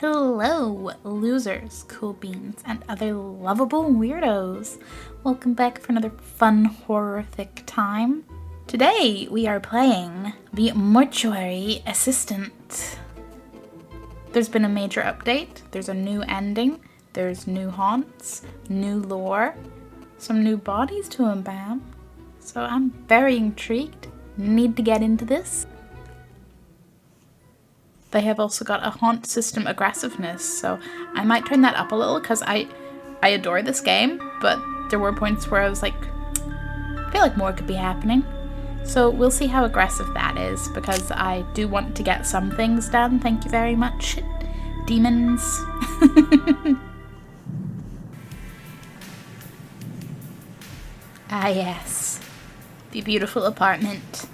Hello, losers, cool beans, and other lovable weirdos. Welcome back for another fun, horrific time. Today, we are playing the Mortuary Assistant. There's been a major update. There's a new ending. There's new haunts, new lore, some new bodies to embalm. So I'm very intrigued. Need to get into this. They have also got a haunt system aggressiveness, so I might turn that up a little because I adore this game, but there were points where I was like, I feel like more could be happening. So we'll see how aggressive that is, because I do want to get some things done. Thank you very much, demons. Ah yes, the beautiful apartment.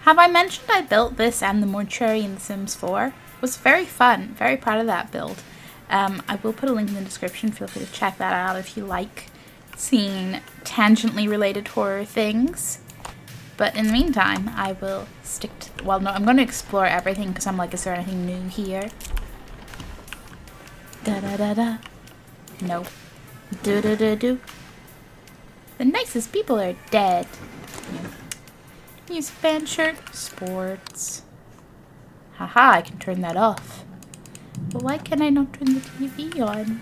Have I mentioned I built this and the Mortuary in The Sims 4? It was very fun. Very proud of that build. I will put a link in the description. Feel free to check that out if you like seeing tangentially related horror things. But in the meantime, I will stick to... Well, no, I'm going to explore everything because I'm like, is there anything new here? Da-da-da-da. No. Do-do-do-do. The nicest people are dead. Music band shirt. Sports. Haha, I can turn that off. But why can I not turn the TV on?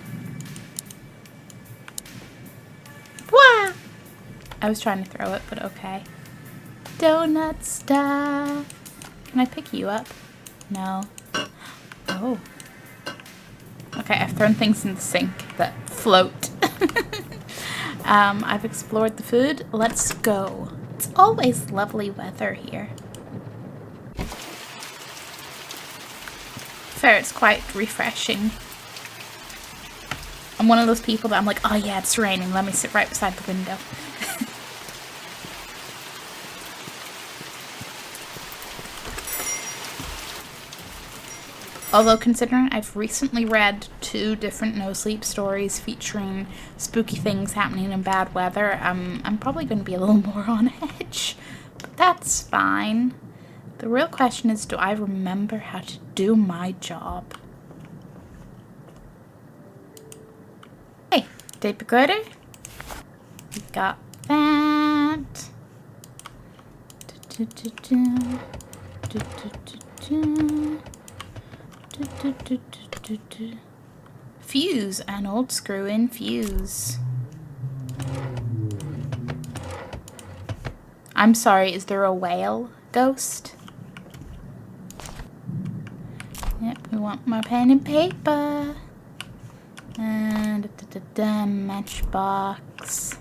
Wah! I was trying to throw it, but okay. Donut stuff. Can I pick you up? No. Oh. Okay, I've thrown things in the sink that float. I've explored the food. Let's go. It's always lovely weather here. Fair, it's quite refreshing. I'm one of those people that I'm like, oh yeah, it's raining. Let me sit right beside the window. Although considering I've recently read 2 different no-sleep stories featuring spooky things happening in bad weather, I'm probably going to be a little more on edge. But that's fine. The real question is, do I remember how to do my job? Hey, tape recorder. We got that. Fuse, an old screw-in fuse. I'm sorry, is there a whale ghost? Yep, we want more pen and paper. And matchbox.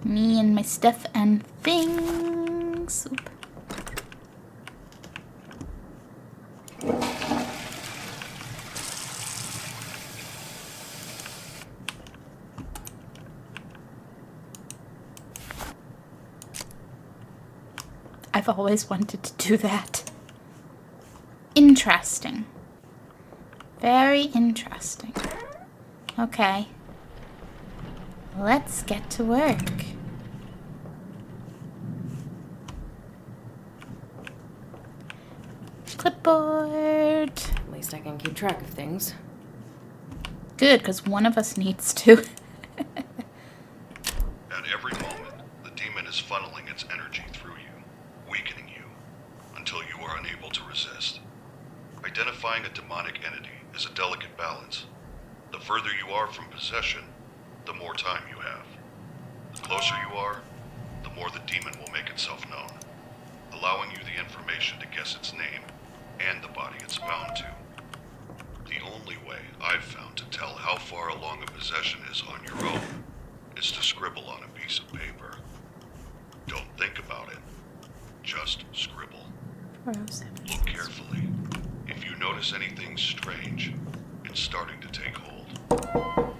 Me and my stuff and things. Oop. I've always wanted to do that. Interesting. Very interesting. Okay. Let's get to work. Clipboard. At least I can keep track of things. Good, because one of us needs to. At every moment, the demon is funneling its energy through you, weakening you, until you are unable to resist. Identifying a demonic entity is a delicate balance. The further you are from possession, the more time you have. The closer you are, the more the demon will make itself known, allowing you the information to guess its name and the body it's bound to. The only way I've found to tell how far along a possession is on your own is to scribble on a piece of paper. Don't think about it. Just scribble. Look carefully. If you notice anything strange, it's starting to take hold.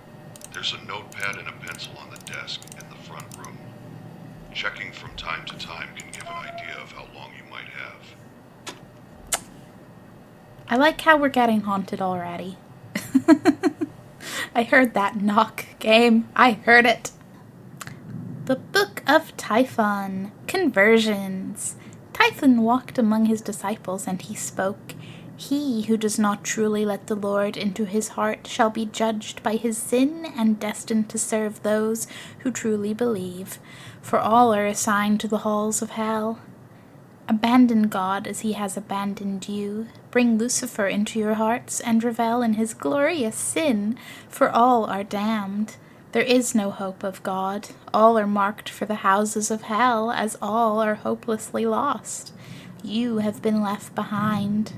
There's a notepad and a pencil on the desk in the front room. Checking from time to time can give an idea of how long you might have. I like how we're getting haunted already. I heard that knock, game. I heard it. The Book of Typhon. Conversions. Typhon walked among his disciples, and he spoke. He who does not truly let the Lord into his heart shall be judged by his sin and destined to serve those who truly believe, for all are assigned to the halls of hell. Abandon God as he has abandoned you. Bring Lucifer into your hearts and revel in his glorious sin, for all are damned. There is no hope of God. All are marked for the houses of hell, as all are hopelessly lost. You have been left behind.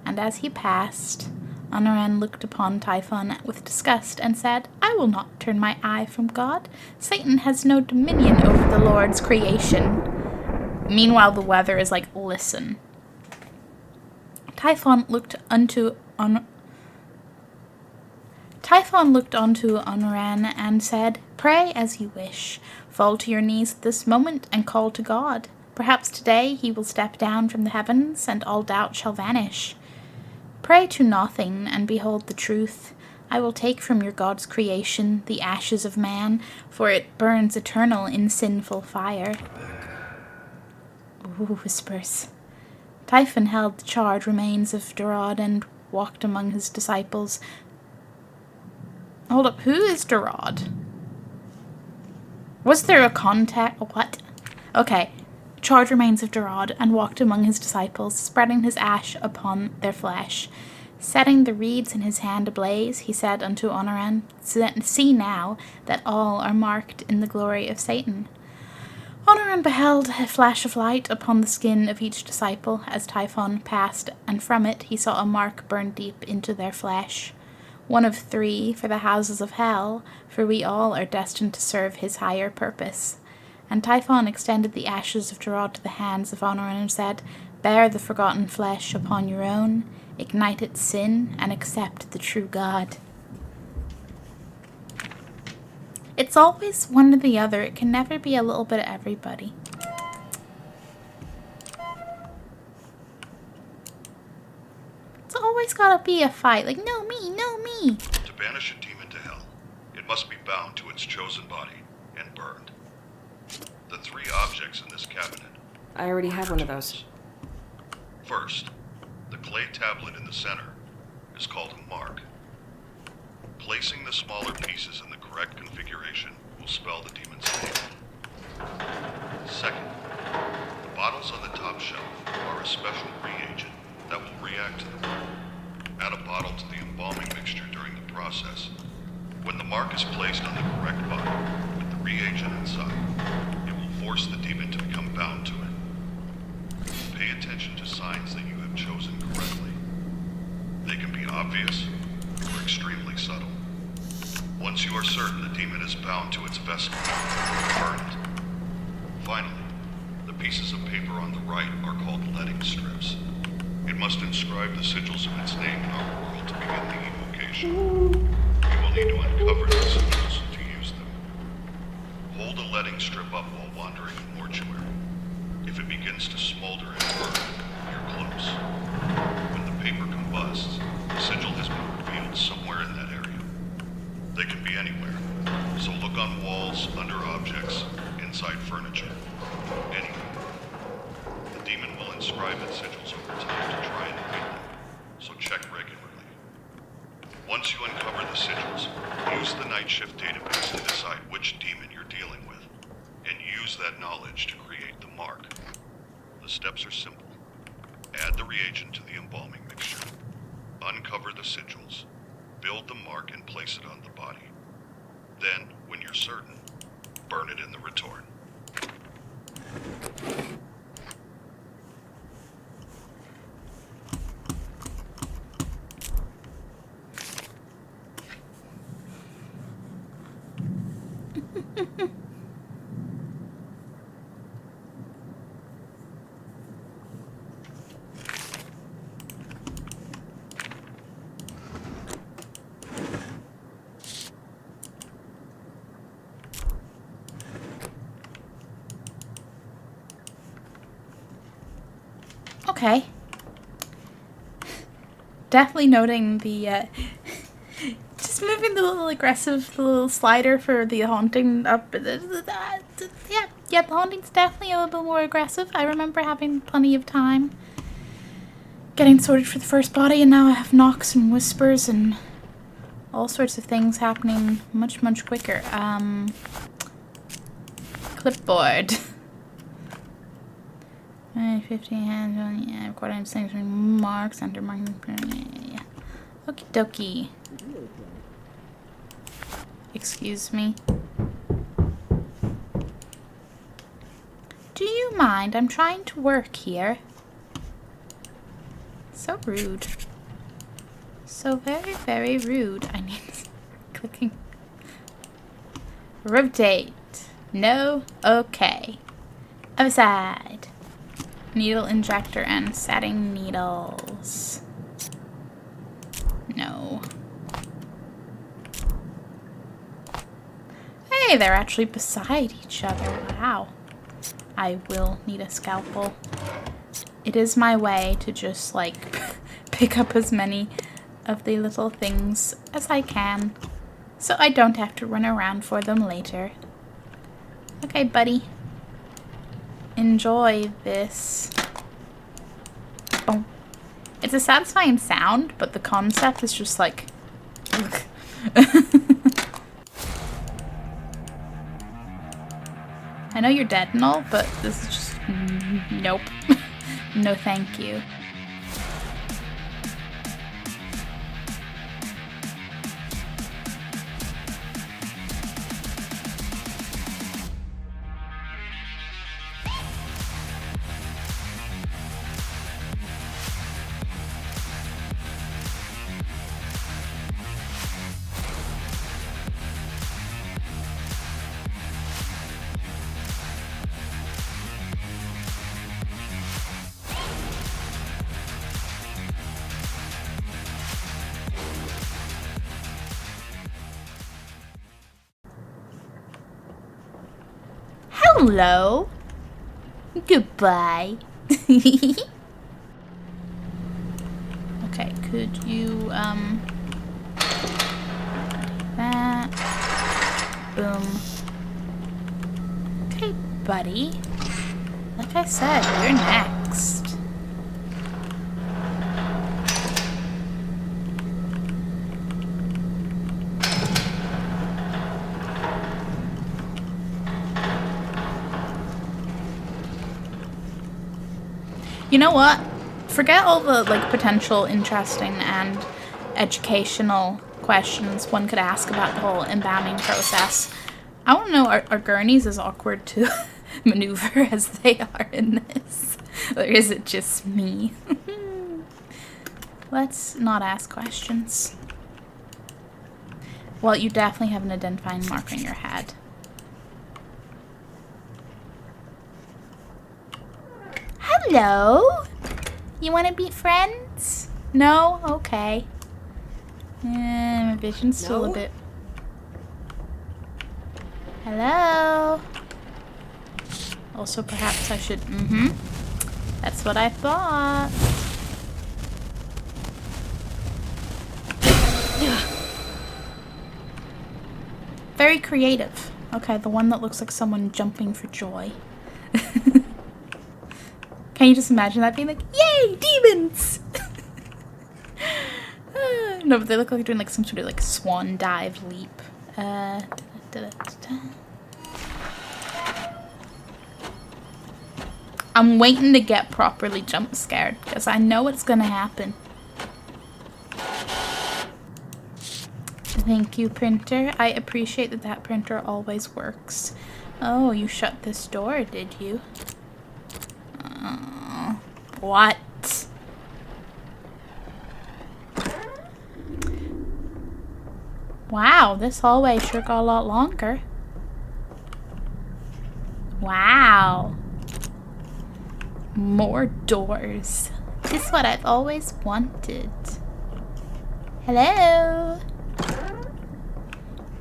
And as he passed, Honoran looked upon Typhon with disgust and said, I will not turn my eye from God. Satan has no dominion over the Lord's creation. Meanwhile, the weather is like, listen. Typhon looked onto Honoran and said, Pray as you wish. Fall to your knees at this moment and call to God. Perhaps today he will step down from the heavens, and all doubt shall vanish. Pray to nothing, and behold the truth. I will take from your God's creation the ashes of man, for it burns eternal in sinful fire. Ooh, whispers. Typhon held the charred remains of Dorad and walked among his disciples. Hold up, who is Dorad? Was there a contact? What? Okay. Charred remains of Dorad and walked among his disciples, spreading his ash upon their flesh. Setting the reeds in his hand ablaze, he said unto Honoran, See now that all are marked in the glory of Satan. Honoran beheld a flash of light upon the skin of each disciple as Typhon passed, and from it he saw a mark burn deep into their flesh. One of 3 for the houses of hell, for we all are destined to serve his higher purpose. And Typhon extended the ashes of Dorad to the hands of Honoran and said, Bear the forgotten flesh upon your own, ignite its sin, and accept the true God. It's always one or the other. It can never be a little bit of everybody. It's always gotta be a fight. Like, no me, no me. To banish a demon to hell, it must be bound to its chosen body and burned. The 3 objects in this cabinet. I already have one of those. First, the clay tablet in the center is called a mark. Placing the smaller pieces in the correct configuration will spell the demon's name. Second, the bottles on the top shelf are a special reagent that will react to the mark. Add a bottle to the embalming mixture during the process. When the mark is placed on the correct bottle with the reagent inside, it will force the demon to become bound to it. Pay attention to signs that you have chosen correctly. They can be obvious or extremely subtle. Once you are certain the demon is bound to its vessel, burn it. Finally, the pieces of paper on the right are called letting strips. It must inscribe the sigils of its name in our world to begin the evocation. You will need to uncover the sigils to use them. Hold a letting strip up while wandering in Mortuary. If it begins to smolder and burn, you're close. When the paper combusts, the sigil has been revealed somewhere in that area. They can be anywhere, so look on walls, under objects, inside furniture, anywhere. The demon will inscribe its sigils over time to try and hide them, so check regularly. Once you uncover the sigils, use the night shift database to decide which demon you're dealing with, and use that knowledge to create the mark. The steps are simple. Add the reagent to the embalming mixture. Uncover the sigils. Build the mark and place it on the body. Then, when you're certain, burn it in the retort. Okay. Definitely noting the, just just moving the little aggressive little slider for the haunting up. Yeah, the haunting's definitely a little bit more aggressive. I remember having plenty of time getting sorted for the first body, and now I have knocks and whispers and all sorts of things happening much, much quicker. Clipboard. 50 hands on, yeah, recording things, marks, under marking, yeah. Okie dokie. Excuse me. Do you mind? I'm trying to work here. So rude. So very, very rude. I need clicking. Rotate. No. Okay. Other side. Needle injector and setting needles. No. Hey, they're actually beside each other. Wow. I will need a scalpel. It is my way to just, like, pick up as many of the little things as I can, so I don't have to run around for them later. Okay, buddy. Enjoy this. Boom. It's a satisfying sound, but the concept is just like... I know you're dead and all, but this is just... Nope. No thank you. Hello. Goodbye. Okay, could you, that. Boom. Okay, buddy. Like I said, you're next. You know what? Forget all the like potential interesting and educational questions one could ask about the whole embalming process. I want to know, are gurneys as awkward to maneuver as they are in this? Or is it just me? Let's not ask questions. Well, you definitely have an identifying mark on your head. Hello? You want to be friends? No? Okay. My vision's still a bit... Hello? Also, perhaps I should... That's what I thought. Very creative. Okay, the one that looks like someone jumping for joy. Can you just imagine that being like, yay, demons! No, but they look like they're doing like some sort of like swan dive leap. I'm waiting to get properly jump scared because I know what's gonna happen. Thank you, printer. I appreciate that that printer always works. Oh, you shut this door, did you? What? Wow, this hallway sure got a lot longer. Wow. More doors. This is what I've always wanted. Hello?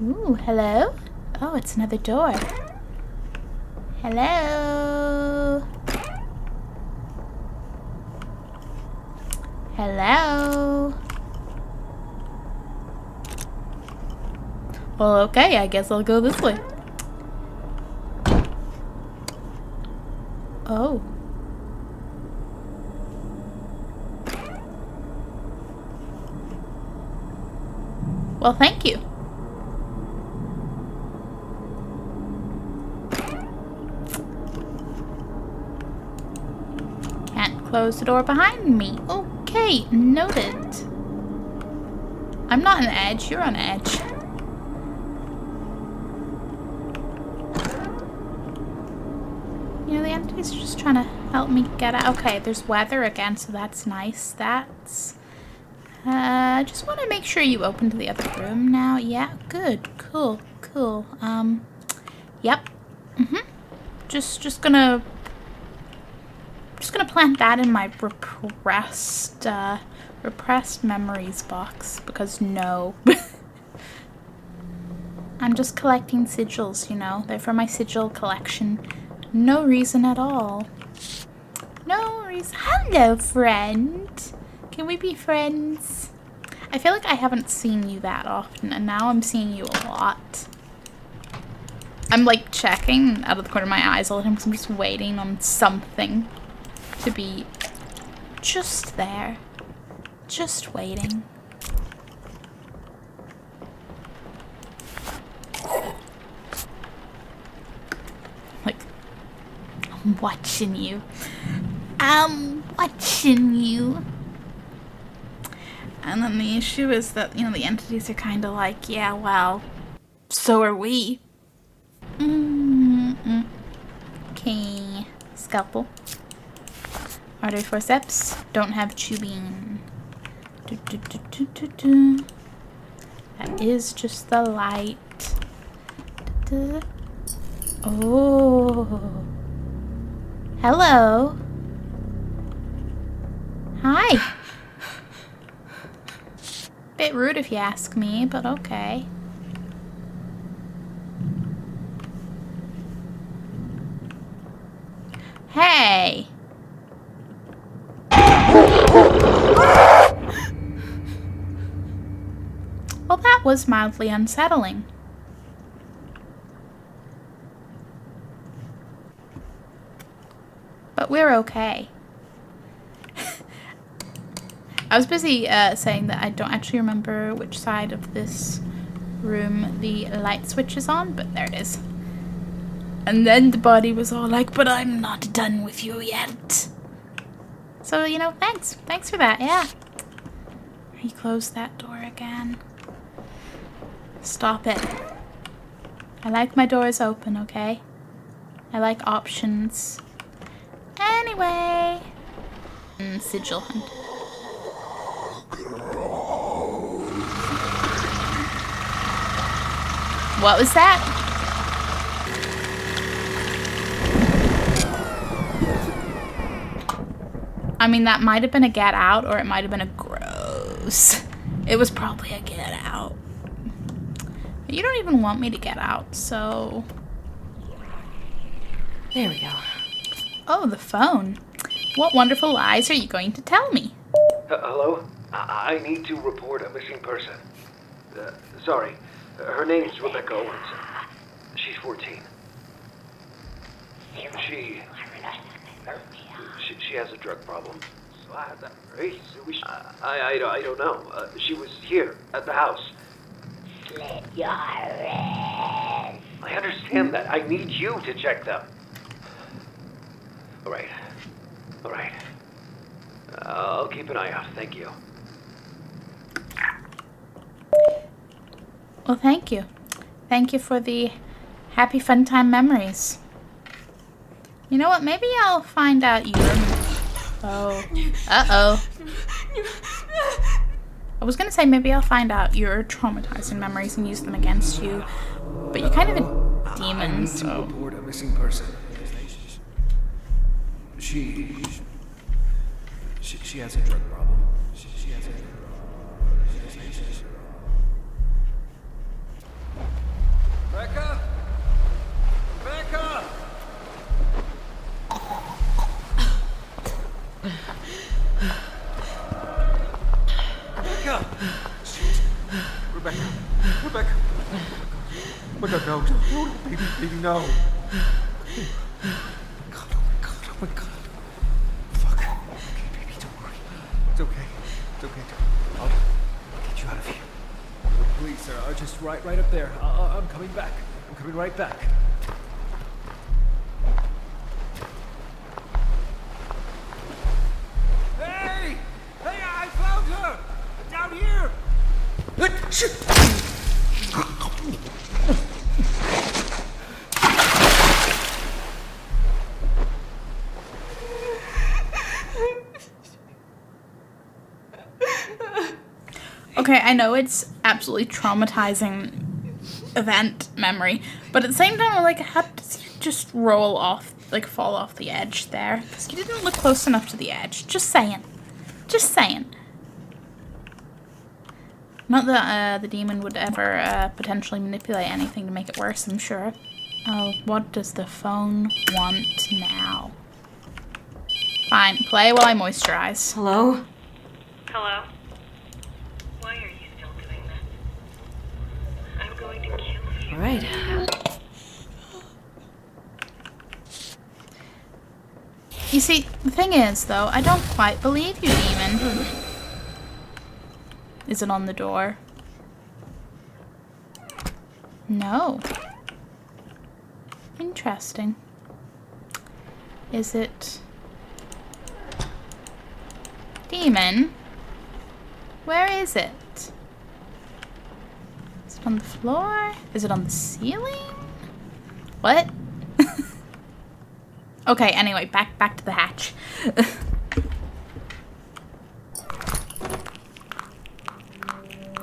Ooh, hello? Oh, it's another door. Hello? Hello? Well, okay, I guess I'll go this way. Oh. Well, thank you. Can't close the door behind me. Okay, noted. I'm not on edge, you're on edge. You know, the entities are just trying to help me get out. Okay, there's weather again, so that's nice. That's... I just want to make sure you open to the other room now. Yeah, good. Cool. Cool. Yep. Just gonna plant that in my repressed memories box, because no. I'm just collecting sigils, you know. They're for my sigil collection. No reason at all. No reason. Hello, friend. Can we be friends? I feel like I haven't seen you that often, and now I'm seeing you a lot. I'm like checking out of the corner of my eyes all the time because I'm just waiting on something to be just there. Just waiting. Like, I'm watching you. I'm watching you. And then the issue is that, you know, the entities are kind of like, yeah, well, so are we. Okay. Scalpel. Artery forceps. Don't have tubing. That is just the light. Oh. Hello. Hi. Bit rude if you ask me, but okay. Hey! Well, that was mildly unsettling. But we're okay. I was busy saying that I don't actually remember which side of this room the light switch is on, but there it is. And then the body was all like, but I'm not done with you yet. So, you know, thanks. Thanks for that, yeah. He closed that door again. Stop it. I like my doors open, okay? I like options. Anyway. Sigil hunt. What was that? I mean, that might have been a get out, or it might have been a gross. It was probably a get out. But you don't even want me to get out, so... There we go. Oh, the phone. What wonderful lies are you going to tell me? Hello? I need to report a missing person. Sorry. Her name's Rebecca Owens. She's 14. She has a drug problem. So I don't know. She was here at the house. Slit your wrist. I understand that. I need you to check them. All right. I'll keep an eye out. Thank you. Well, thank you. Thank you for the happy fun time memories. You know what? Maybe I'll find out your... Oh. Uh-oh. I was gonna say maybe I'll find out your traumatizing memories and use them against you. But you're kind of a demon, so... I need to report a missing person. She has a drug problem. She has a drug problem. Rebecca! Rebecca! Rebecca! Baby, no. God, oh my God. Fuck. Okay, baby, don't worry. It's okay. It's okay. I'll get you out of here. The police are just right up there. I'm coming back. I'm coming right back. Hey! Hey, I found her! Down here! Okay, I know it's absolutely traumatizing event memory, but at the same time, I'm like, how does he just roll off, like fall off the edge there? Because you didn't look close enough to the edge. Just saying. Just saying. Not that the demon would ever potentially manipulate anything to make it worse, I'm sure. Oh, what does the phone want now? Fine, play while I moisturize. Hello? Hello? Why are you still doing this? I'm going to kill you. All right. You see, the thing is, though, I don't quite believe you, demon. Is it on the door? No. Interesting. Is it... Demon? Where is it? Is it on the floor? Is it on the ceiling? What? Okay, anyway, back to the hatch.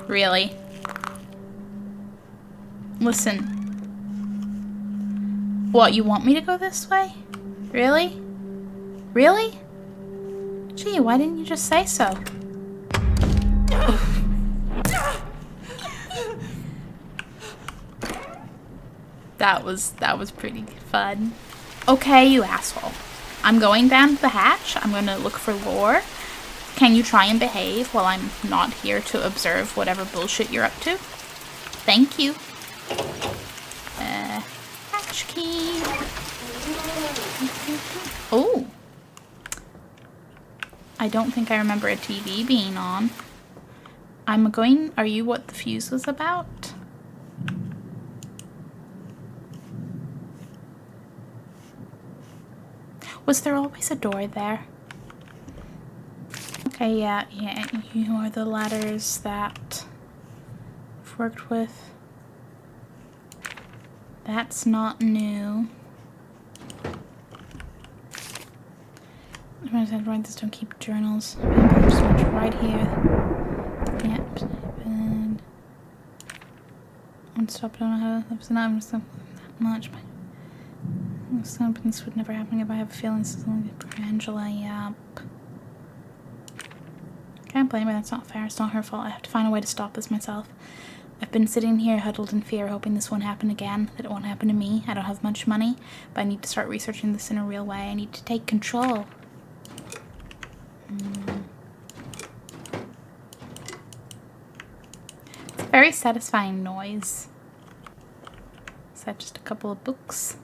Really? Listen. What, you want me to go this way? Really? Really? Gee, why didn't you just say so? That was pretty fun. Okay, you asshole. I'm going down to the hatch. I'm gonna look for lore. Can you try and behave while I'm not here to observe whatever bullshit you're up to? Thank you. Hatch key. Oh. I don't think I remember a TV being on. Are you what the fuse was about? Was there always a door there? Okay, yeah, you are the letters that I've worked with. That's not new. I'm gonna have to write this, don't keep journals. I'm just going to write here. Yep. And stop, I don't know how to, I'm just not much, but this would never happen if I have a feeling this is only for Angela, yep. Can't blame her, that's not fair. It's not her fault. I have to find a way to stop this myself. I've been sitting here huddled in fear, hoping this won't happen again, that it won't happen to me. I don't have much money, but I need to start researching this in a real way. I need to take control. It's a very satisfying noise. Is that just a couple of books?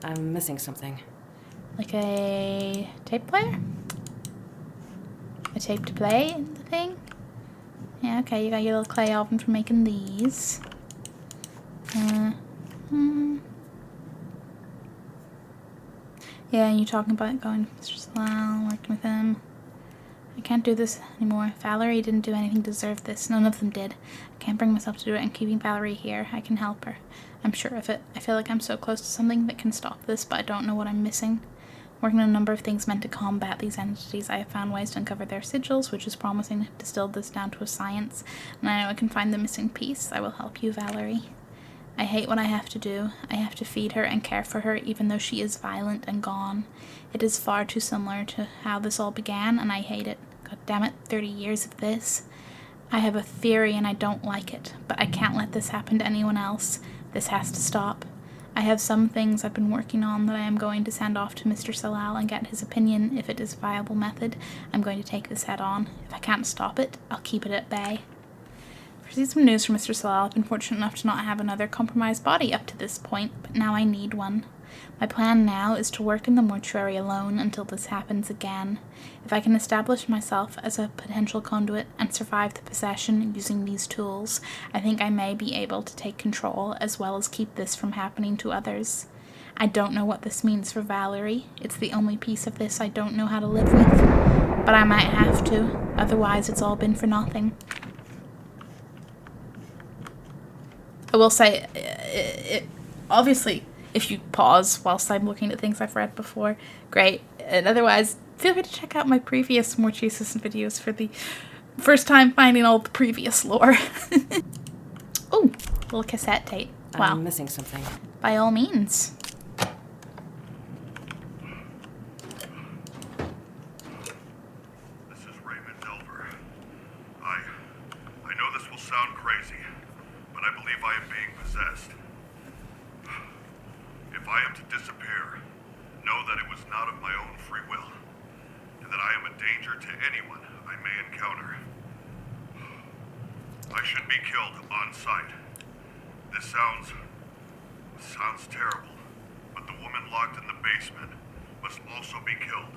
I'm missing something. Like a tape player? A tape to play in the thing? Yeah, okay, you got your little clay oven for making these. Yeah, and you talking about going to Mr. Salal, working with him. I can't do this anymore. Valerie didn't do anything to deserve this. None of them did. I can't bring myself to do it, and keeping Valerie here, I can help her. I'm sure of it. I feel like I'm so close to something that can stop this, but I don't know what I'm missing. Working on a number of things meant to combat these entities, I have found ways to uncover their sigils, which is promising. I've distilled this down to a science, and I know I can find the missing piece. I will help you, Valerie. I hate what I have to do. I have to feed her and care for her, even though she is violent and gone. It is far too similar to how this all began, and I hate it. God damn it, 30 years of this. I have a theory and I don't like it, but I can't let this happen to anyone else. This has to stop. I have some things I've been working on that I am going to send off to Mr. Salal and get his opinion. If it is a viable method, I'm going to take this head on. If I can't stop it, I'll keep it at bay. Received some news from Mr. Salal. I've been fortunate enough to not have another compromised body up to this point, but now I need one. My plan now is to work in the mortuary alone until this happens again. If I can establish myself as a potential conduit and survive the possession using these tools, I think I may be able to take control as well as keep this from happening to others. I don't know what this means for Valerie. It's the only piece of this I don't know how to live with. But I might have to, otherwise it's all been for nothing. I will say, obviously, if you pause whilst I'm looking at things I've read before, great. And otherwise, feel free to check out my previous More Jesus videos for the first time finding all the previous lore. Oh, little cassette tape. Wow. I'm missing something. By all means. This is Raymond Delver. I know this will sound crazy, but I believe I am being possessed. If I am to disappear, know that it was not of my own free will, and that I am a danger to anyone I may encounter. I should be killed on sight. This sounds terrible, but the woman locked in the basement must also be killed.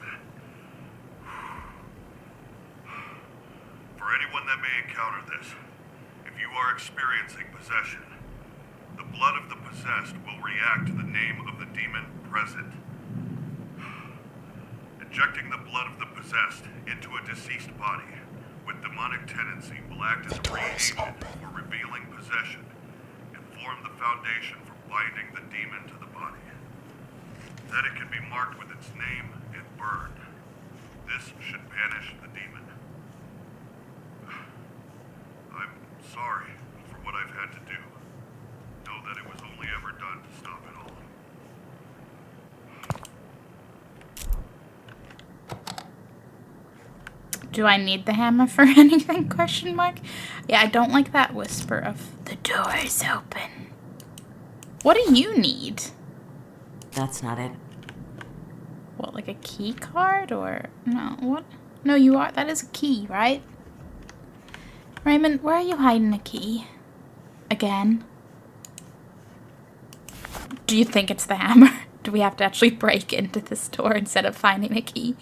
For anyone that may encounter this, if you are experiencing possession, the blood of the possessed will react to the name of the demon present. Injecting the blood of the possessed into a deceased body with demonic tendency will act as a reagent for revealing possession and form the foundation for binding the demon to the body. Then it can be marked with its name and burned. This should banish the demon. I'm sorry for what I've had to do. Know that it was only ever done to stop it all. Do I need the hammer for anything? Question mark. Yeah, I don't like that whisper of the door is open. What do you need? That's not it. What, like a key card or no? What? No, you are. That is a key, right? Raymond, where are you hiding a key? Again? Do you think it's the hammer? Do we have to actually break into this door instead of finding a key?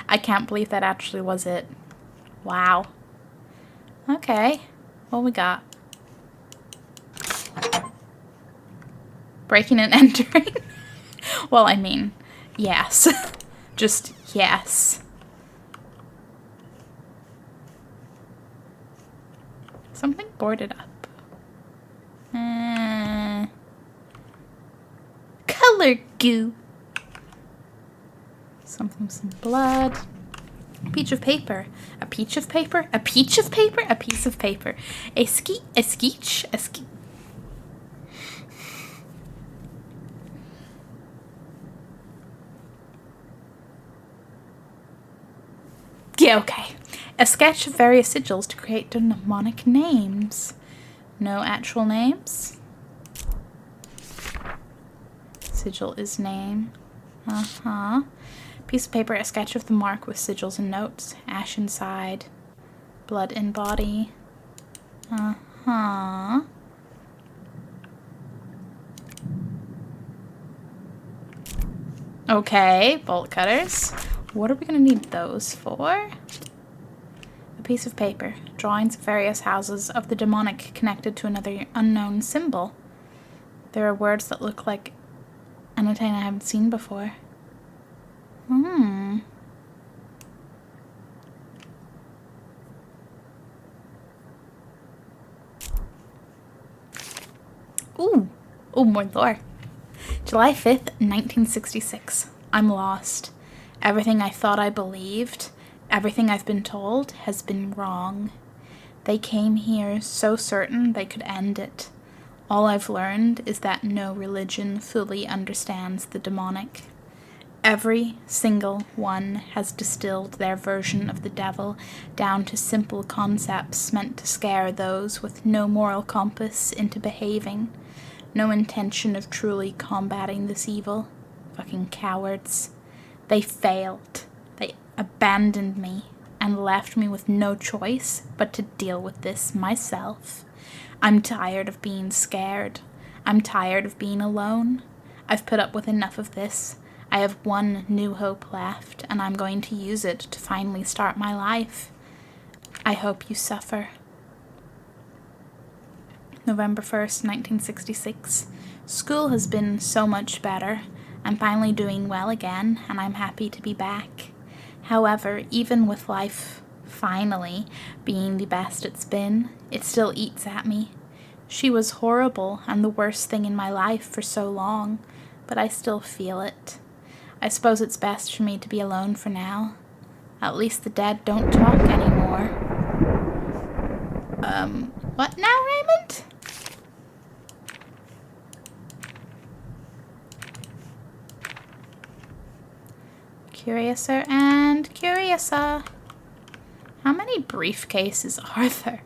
I can't believe that actually was it. Wow. Okay. What we got? Breaking and entering? Well, I mean, yes. Just yes. Something boarded up. Color goo. Some blood. A peach of paper. A peach of paper. A peach of paper. A piece of paper. A skeech. Yeah, okay. A sketch of various sigils to create demonic names. No actual names. Sigil is name. Piece of paper, a sketch of the mark with sigils and notes. Ash inside. Blood in body. Okay, bolt cutters. What are we going to need those for? A piece of paper. Drawings of various houses of the demonic connected to another unknown symbol. There are words that look like anything I haven't seen before. Ooh, more lore. July 5th, 1966. I'm lost. Everything I thought I believed, everything I've been told, has been wrong. They came here so certain they could end it. All I've learned is that no religion fully understands the demonic. Every single one has distilled their version of the devil down to simple concepts meant to scare those with no moral compass into behaving, no intention of truly combating this evil. Fucking cowards. They failed. They abandoned me and left me with no choice but to deal with this myself. I'm tired of being scared. I'm tired of being alone. I've put up with enough of this. I have one new hope left, and I'm going to use it to finally start my life. I hope you suffer. November 1st, 1966. School has been so much better. I'm finally doing well again, and I'm happy to be back. However, even with life finally being the best it's been, it still eats at me. She was horrible and the worst thing in my life for so long, but I still feel it. I suppose it's best for me to be alone for now. At least the dead don't talk anymore. What now, Raymond? Curiouser and curiouser. How many briefcases are there?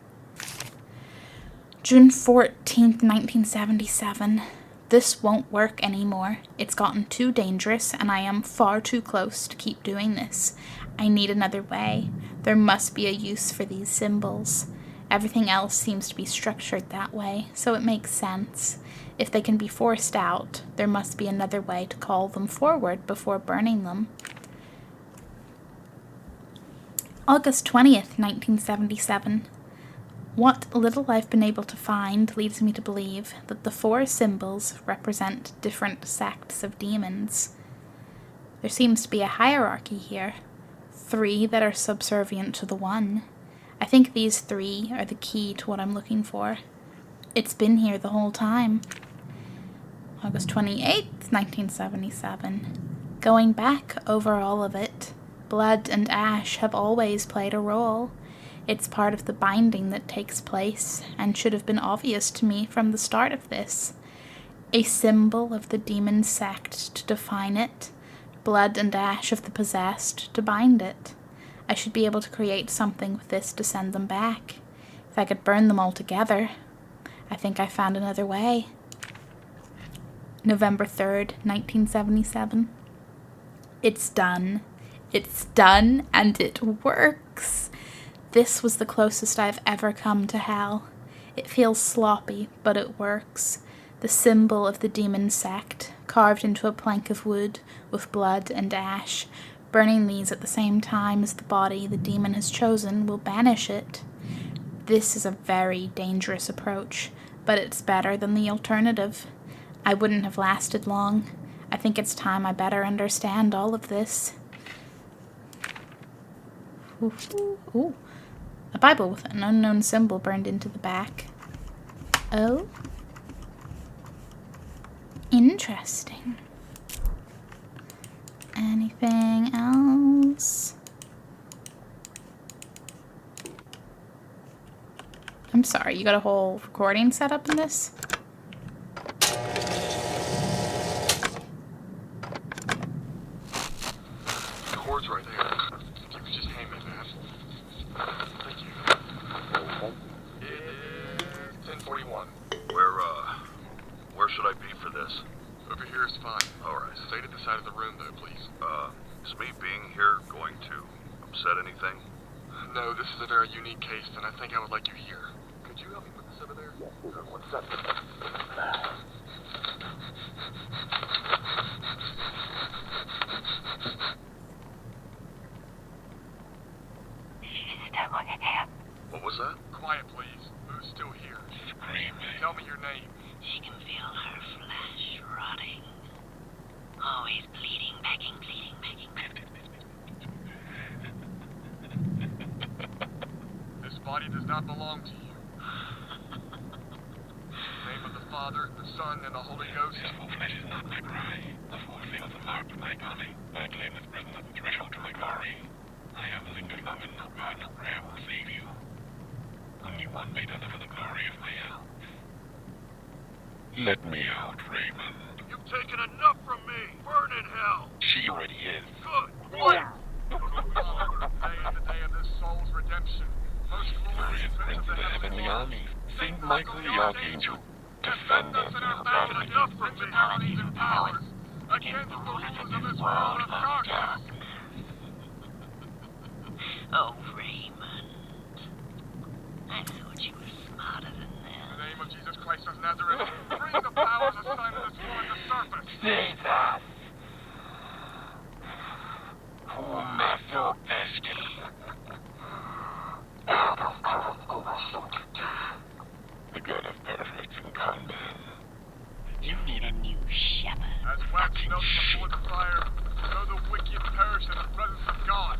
June 14th, 1977. This won't work anymore. It's gotten too dangerous and I am far too close to keep doing this. I need another way. There must be a use for these symbols. Everything else seems to be structured that way, so it makes sense. If they can be forced out, there must be another way to call them forward before burning them. August 20th, 1977. What little I've been able to find leads me to believe that the 4 symbols represent different sects of demons. There seems to be a hierarchy here. 3 that are subservient to the 1. I think these 3 are the key to what I'm looking for. It's been here the whole time. August 28th, 1977. Going back over all of it, blood and ash have always played a role. It's part of the binding that takes place, and should have been obvious to me from the start of this. A symbol of the demon sect to define it, blood and ash of the possessed to bind it. I should be able to create something with this to send them back. If I could burn them all together. I think I found another way. November 3rd, 1977. It's done. It's done, and it works. This was the closest I've ever come to hell. It feels sloppy, but it works. The symbol of the demon sect, carved into a plank of wood with blood and ash. Burning these at the same time as the body the demon has chosen will banish it. This is a very dangerous approach, but it's better than the alternative. I wouldn't have lasted long. I think it's time I better understand all of this. Ooh. A Bible with an unknown symbol burned into the back. Oh. Interesting. Anything else? I'm sorry, you got a whole recording set up in this? The cord's right there. You can just hand me that. Thank you. It's 10:41. Where should I be for this? Over here is fine. Alright. Stay to the side of the room, though, please. Is me being here going to upset anything? No, this is a very unique case, and I think I would like you here. Could you help me put this over there? One second. What was that? Quiet, please. Who's still here? Screaming. Tell me your name. She can feel her flesh rotting. Always bleeding, begging, bleeding, begging. This body does not belong to you. In the name of the Father, the Son, and the Holy Ghost. Devil flesh is not my cry. The four fields of mark my body. I claim the presence of the threshold to my glory. I have lingered love and no God, no prayer will save you. Only one may deliver the glory of my hell. Let me out, Raymond. You've taken enough from me! Burn in hell! She already is. Good! What? Today is the day of this soul's redemption. Most glorious Prince of the heavenly army, Saint Michael the Archangel, defend us in our battle enough principalities and powers against the rulers of this world of darkness. Oh, Raymond. I thought you were smarter than In that. the name of Jesus Christ of Nazareth, bring the powers assigned to this woman to surface. Jesus! Meso pesci. The god of perfect and combat. You need a new shepherd. As wax melts before the fire, so the wicked perish in the presence of God.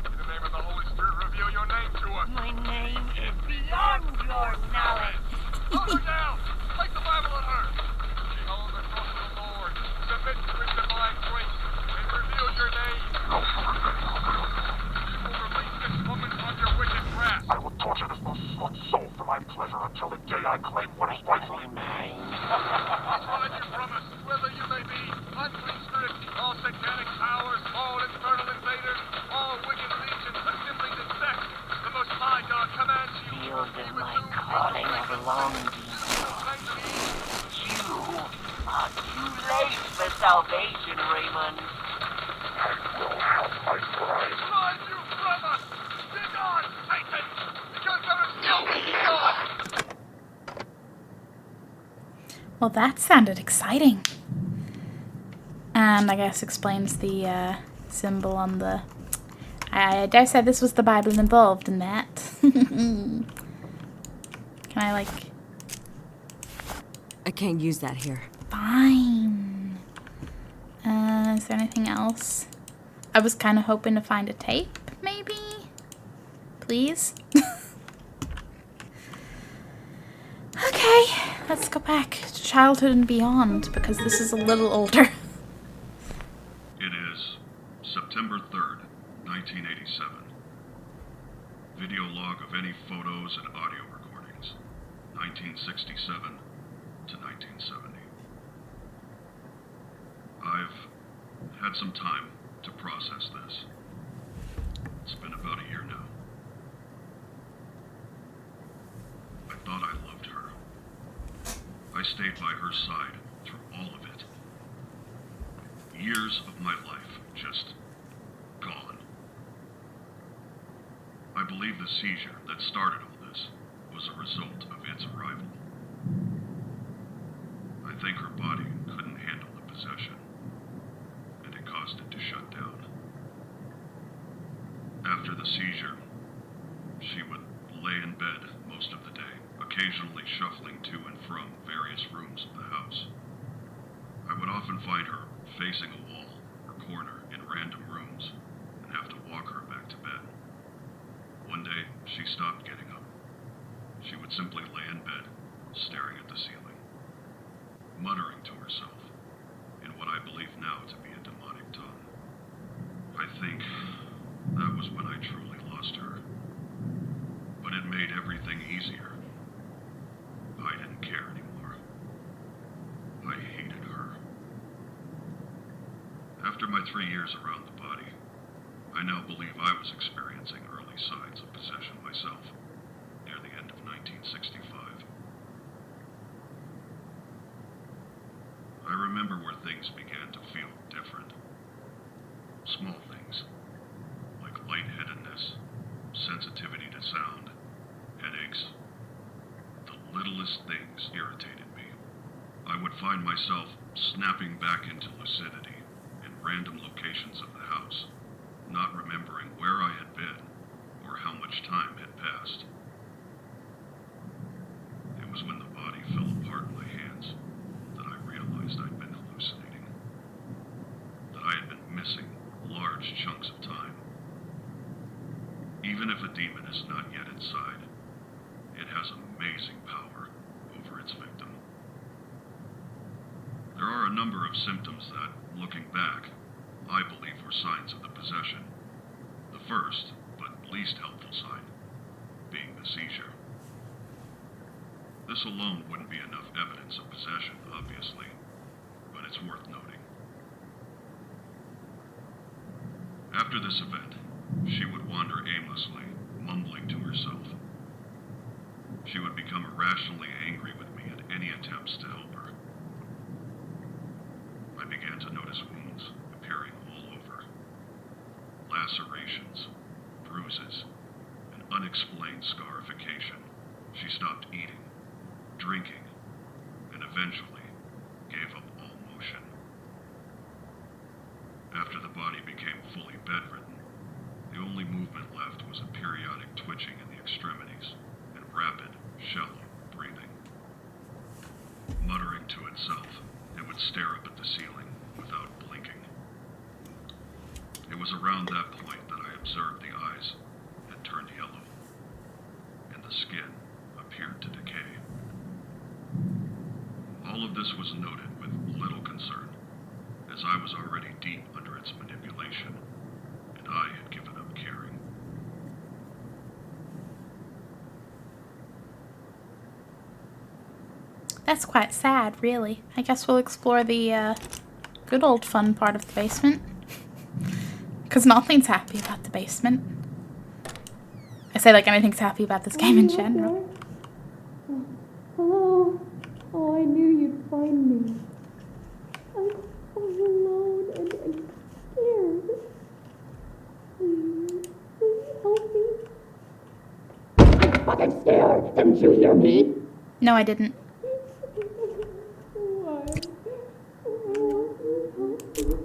In the name of the Holy Spirit, reveal your name to us. My name is beyond your knowledge. Hold her down! Take the Bible on her! Behold the cross of the Lord. Submit to his divine grace and reveal your name. You will release this woman from your wicked grasp. I will torture this little slut's soul for my pleasure until the day I claim what is rightfully mine. Find you from us, whoever you may be, unclean spirit, all satanic powers, all infernal invaders, all wicked legions assembling in sects. The Most High God commands you. Feel that my calling belongs to you. You are too late for salvation, Raymond. I will have my bride. Drive you from us! Begone, Satan! Because there is no God! Well, that sounded exciting. And I guess explains the symbol on the... I dare say this was the Bible involved in that. Can I, like... I can't use that here. Fine. Is there anything else? I was kind of hoping to find a tape, maybe? Please? Okay, let's go back to childhood and beyond, because this is a little older. It is September 3rd, 1987. Video log of any photos and audio recordings, 1967 to 1970. I've had some time to process this. It's been about a year now. I thought I loved her. I stayed by her side through all of it. Years of my life just gone. I believe the seizure that started all this was a result of its arrival. I think her body couldn't handle the possession, and it caused it to shut down. After the seizure, she would lay in bed most of the day, occasionally shuffling to and from various rooms of the house. I would often find her facing a wall or corner in random rooms and have to walk her back to bed. One day, she stopped getting up. She would simply lay in bed, staring at the ceiling, muttering to herself in what I believe now to be a demonic tongue. I think that was when I truly lost her. But it made everything easier. I didn't care anymore. I hated her. After my 3 years around the body, I now believe I was experiencing early signs of possession myself, near the end of 1965. I remember where things began to feel different. Small things, like lightheadedness, sensitivity to sound, headaches. The littlest things irritated me. I would find myself snapping back into lucidity in random locations of the house, not remembering where I had been or how much time had passed. It was when the body fell apart in my hands that I realized I'd been hallucinating, that I had been missing large chunks of time. Even if a demon is not yet inside, it has amazing power over its victim. There are a number of symptoms that, looking back, I believe were signs of the possession. The first, but least helpful sign, being the seizure. This alone wouldn't be enough evidence of possession, obviously, but it's worth noting. After this event, she would wander aimlessly, mumbling to herself. She would become irrationally angry with me at any attempts to help her. I began to notice wounds appearing all over. Lacerations, bruises, an unexplained scarification. She stopped eating, drinking, and eventually gave up all motion. After the body became fully bedridden, the only movement left was a periodic twitching in the extremities and rapid, shallow breathing. Muttering to itself, it would stare up at the ceiling without blinking. It was around that point that I observed the eyes had turned yellow, and the skin appeared to decay. All of this was noted with little concern, as I was already deep under its manipulation, and I had given up caring. That's quite sad, really. I guess we'll explore the good old fun part of the basement. Because nothing's happy about the basement. I say like anything's happy about this game in general. Hello. Oh, I knew you'd find me. I'm all alone and scared. Please help me. I'm fucking scared. Didn't you hear me? No, I didn't. Why? I want you to help me.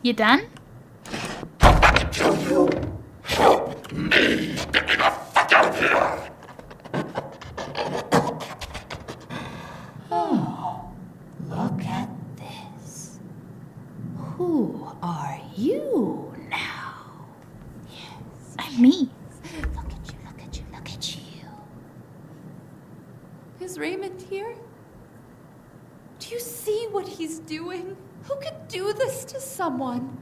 You done? Kill you. Help me. Get me the fuck out of here. Oh, look at this. Who are you now? Yes. I'm me. Look at you, look at you, look at you. Is Raymond here? Do you see what he's doing? Who could do this to someone?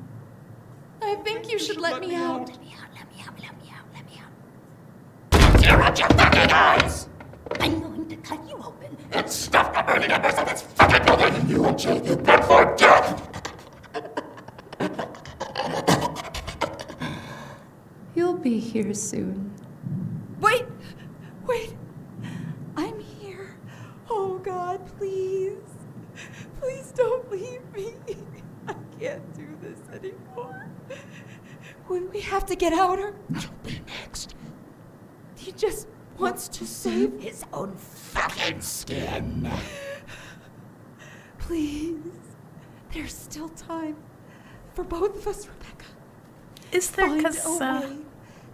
I think you should let me out. Let me out, let me out, let me out, let me out. Tear out your fucking eyes. I'm going to cut you open. And stuff the burning embers of this fucking building, and you and Jake, you beg for death. You'll be here soon. Wait! Wait! I'm here. Oh God, please. Please don't leave me. I can't do this anymore. We have to get out or You'll be next. he just wants to save His own fucking skin. Please. There's still time for both of us, Rebecca. Is there? Find Because a way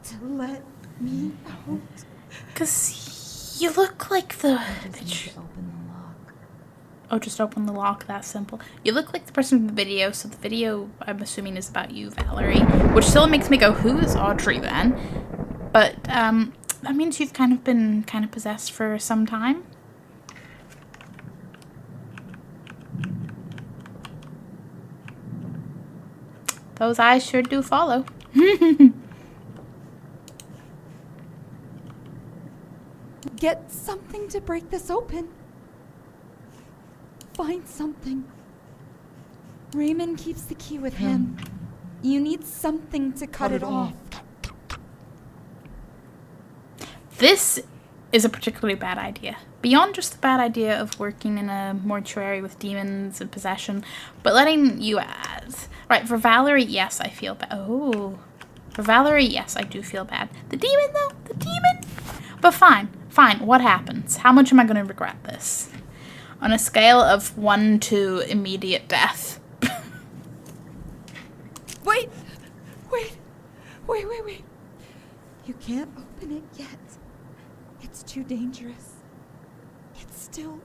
to let me out. you look like the Open the lock. Oh, just open the lock, that simple. You look like the person from the video, so the video, I'm assuming, is about you, Valerie. Which still makes me go, who is Audrey, then? But, that means you've kind of been possessed for some time. Those eyes sure do follow. Get something to break this open. Find something. Raymond keeps the key with him. You need something to cut it off. This is a particularly bad idea. Beyond just the bad idea of working in a mortuary with demons and possession, but letting you as... Right, for Valerie, yes, I feel bad. Oh. For Valerie, yes, I do feel bad. The demon, though? The demon? But fine. Fine, what happens? How much am I going to regret this? On a scale of 1 to immediate death. Wait! You can't open it yet. It's too dangerous. It's still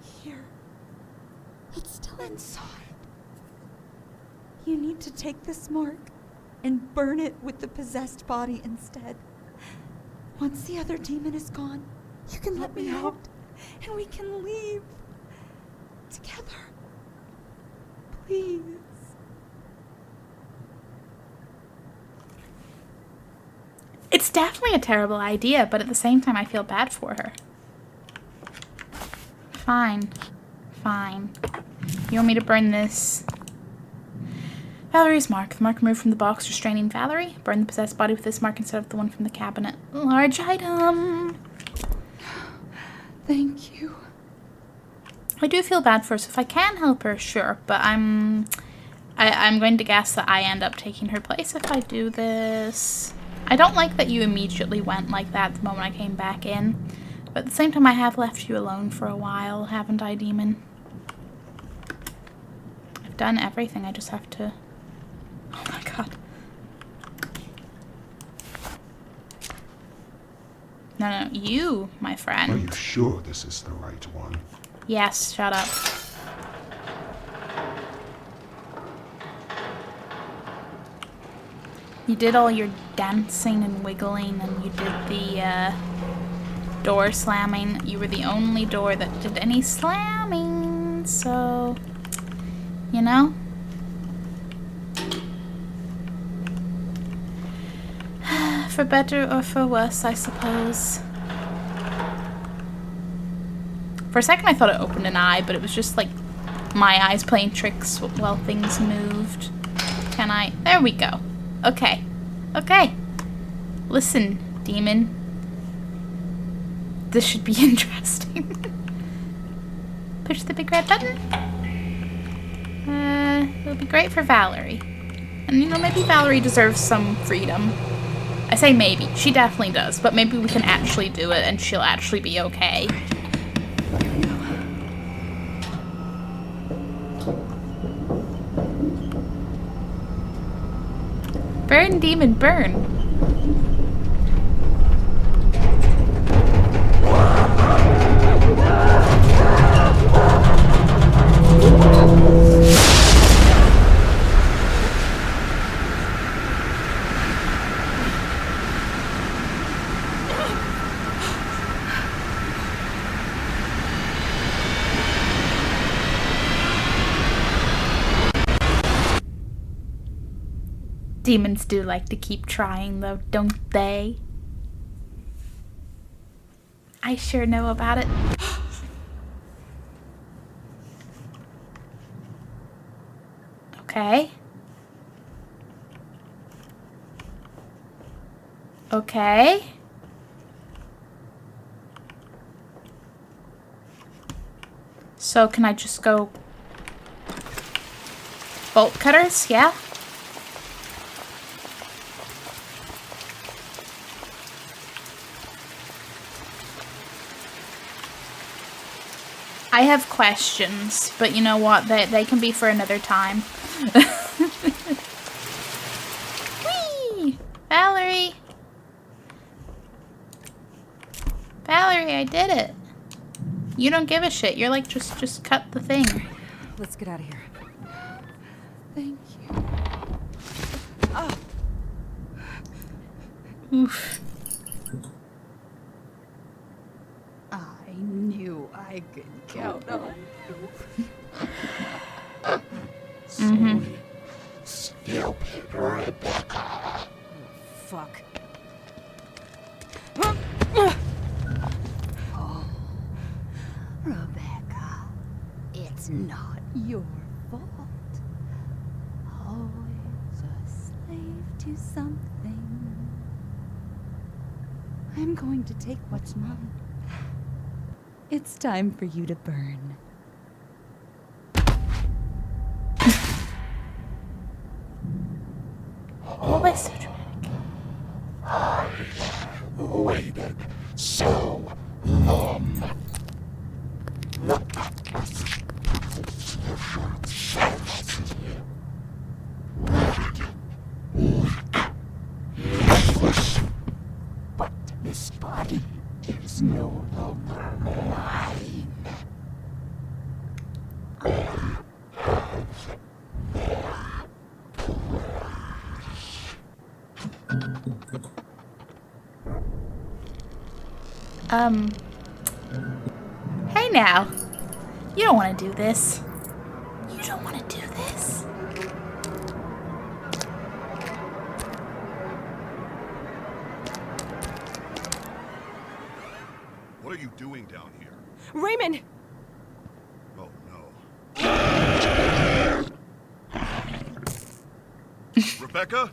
here. It's still inside. You need to take this mark and burn it with the possessed body instead. Once the other demon is gone, you can let me out, and we can leave together. Please. It's definitely a terrible idea, but at the same time, I feel bad for her. Fine. You want me to burn this? Valerie's mark. The mark removed from the box restraining Valerie. Burn the possessed body with this mark instead of the one from the cabinet. Large item. Thank you. I do feel bad for her, so if I can help her, sure, but I'm going to guess that I end up taking her place if I do this. I don't like that you immediately went like that the moment I came back in, but at the same time I have left you alone for a while, haven't I, Demon? I've done everything, I just have to... Oh my god. No, you, my friend. Are you sure this is the right one? Yes, shut up. You did all your dancing and wiggling, and you did the door slamming. You were the only door that did any slamming, so, you know? For better or for worse, I suppose. For a second I thought it opened an eye, but it was just like my eyes playing tricks while things moved. Can I? There we go. Okay. Okay. Listen, Demon. This should be interesting. Push the big red button. It'll be great for Valerie. And you know, maybe Valerie deserves some freedom. I say maybe. She definitely does. But maybe we can actually do it and she'll actually be okay. Burn, Demon, burn. Demons do like to keep trying, though, don't they? I sure know about it. Okay. Okay. So can I just go... bolt cutters? Yeah? I have questions, but you know what? They can be for another time. Whee! Valerie! Valerie, I did it. You don't give a shit. You're like, just cut the thing. Let's get out of here. Thank you. Oh. Oof. I knew I could count on you. Mm-hmm. Stupid Rebecca. Oh, fuck. Oh, Rebecca, it's not your fault. Always a slave to something. I'm going to take what's mine. It's time for you to burn. What was so dramatic? I waited so long. Look at this. But this body is no longer mine. I have Hey now. You don't want to do this. You don't want to do this. What are you doing down here? Raymond! Oh no. Rebecca?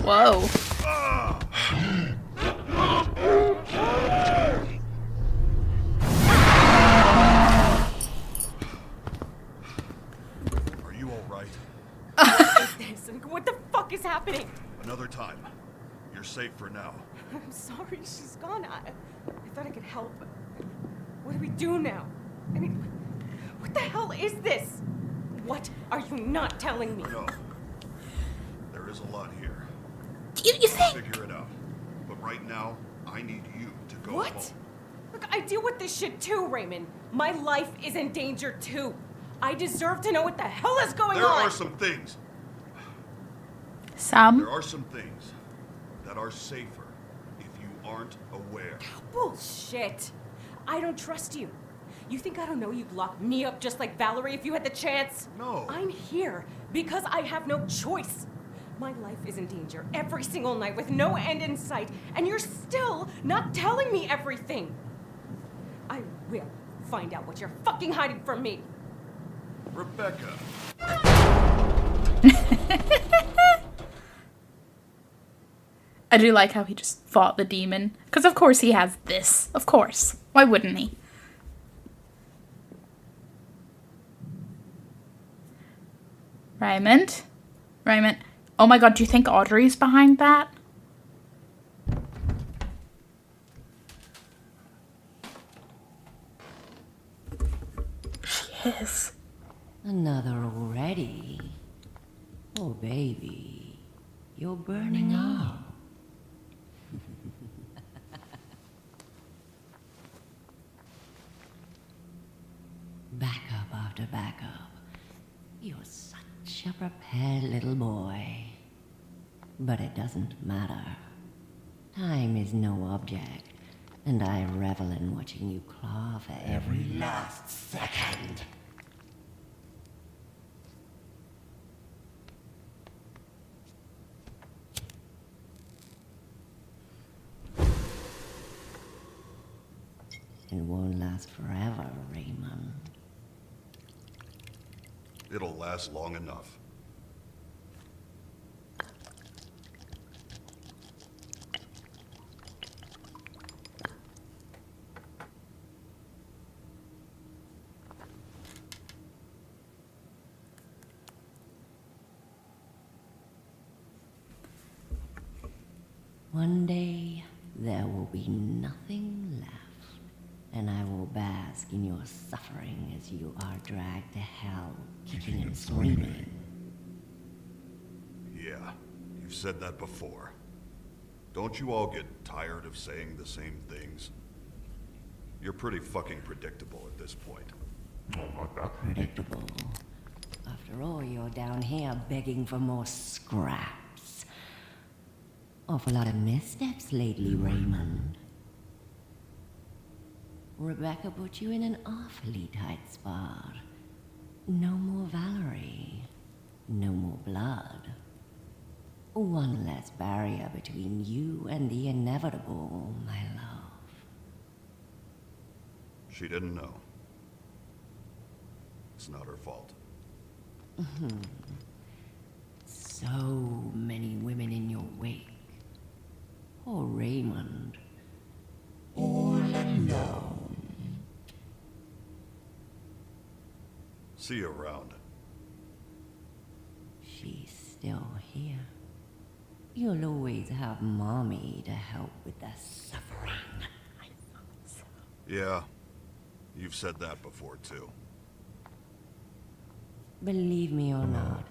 Whoa. Are you all right? What the fuck is happening? Another time. You're safe for now. I'm sorry, she's gone. I thought I could help. What do we do now? I mean, what the hell is this? What are you not telling me? No. There is a lot here. You think? Figure it out. But right now, I need you to go What? home. Look, I deal with this shit too, Raymond. My life is in danger too. I deserve to know what the hell is going on. There are some things. Some? There are some things that are safer if you aren't aware. Bullshit. I don't trust you. You think I don't know you'd lock me up just like Valerie if you had the chance? No. I'm here because I have no choice. My life is in danger every single night with no end in sight, and you're still not telling me everything. I will find out what you're fucking hiding from me. Rebecca. I do like how he just fought the demon. Because of course he has this. Of course. Why wouldn't he? Raymond? Raymond. Oh my god, do you think Audrey's behind that? She is. Another already? Oh, baby, you're burning up. Backup after backup. You're such a prepared little boy. But it doesn't matter. Time is no object, and I revel in watching you claw for every last second. It won't last forever, Raymond. It'll last long enough. One day, there will be nothing left, and I will bask in your suffering as you are dragged to hell, kicking and screaming. Yeah, you've said that before. Don't you all get tired of saying the same things? You're pretty fucking predictable at this point. Predictable. After all, you're down here begging for more scraps. Awful lot of missteps lately, Raymond. Rebecca put you in an awfully tight spot. No more Valerie. No more blood. One less barrier between you and the inevitable, my love. She didn't know. It's not her fault. So many women in your wake. Oh, Raymond. All alone. See you around. She's still here. You'll always have Mommy to help with the suffering. Yeah, you've said that before too. Believe me or not,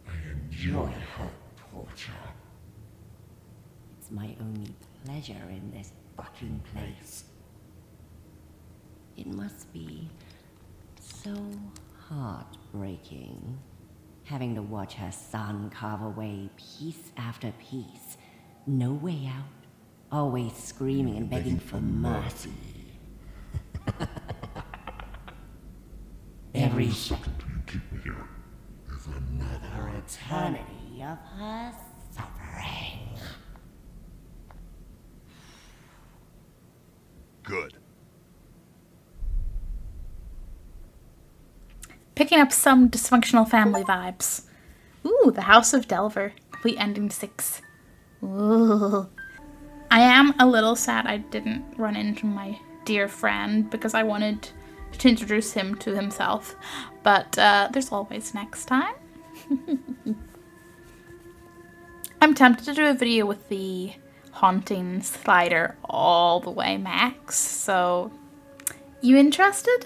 I enjoy her torture. It's my only pleasure in this fucking place. It must be so heartbreaking, having to watch her son carve away piece after piece. No way out, always screaming and begging for mercy. Every second you keep here is another eternity of her suffering. Good. Picking up some dysfunctional family vibes. Ooh, the House of Delver. Complete ending 6. Ooh. I am a little sad I didn't run into my dear friend because I wanted to introduce him to himself. But there's always next time. I'm tempted to do a video with the haunting slider all the way max. So, you interested?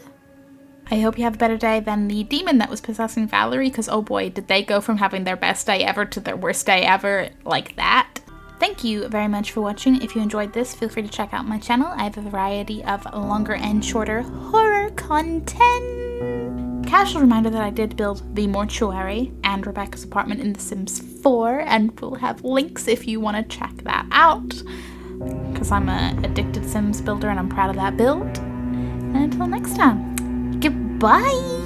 I hope you have a better day than the demon that was possessing Valerie, because oh boy, did they go from having their best day ever to their worst day ever like that. Thank you very much for watching. If you enjoyed this, feel free to check out my channel. I have a variety of longer and shorter horror content. Casual reminder that I did build the Mortuary and Rebecca's apartment in The Sims 4, and we'll have links if you want to check that out, because I'm an addicted Sims builder and I'm proud of that build. And until next time, goodbye!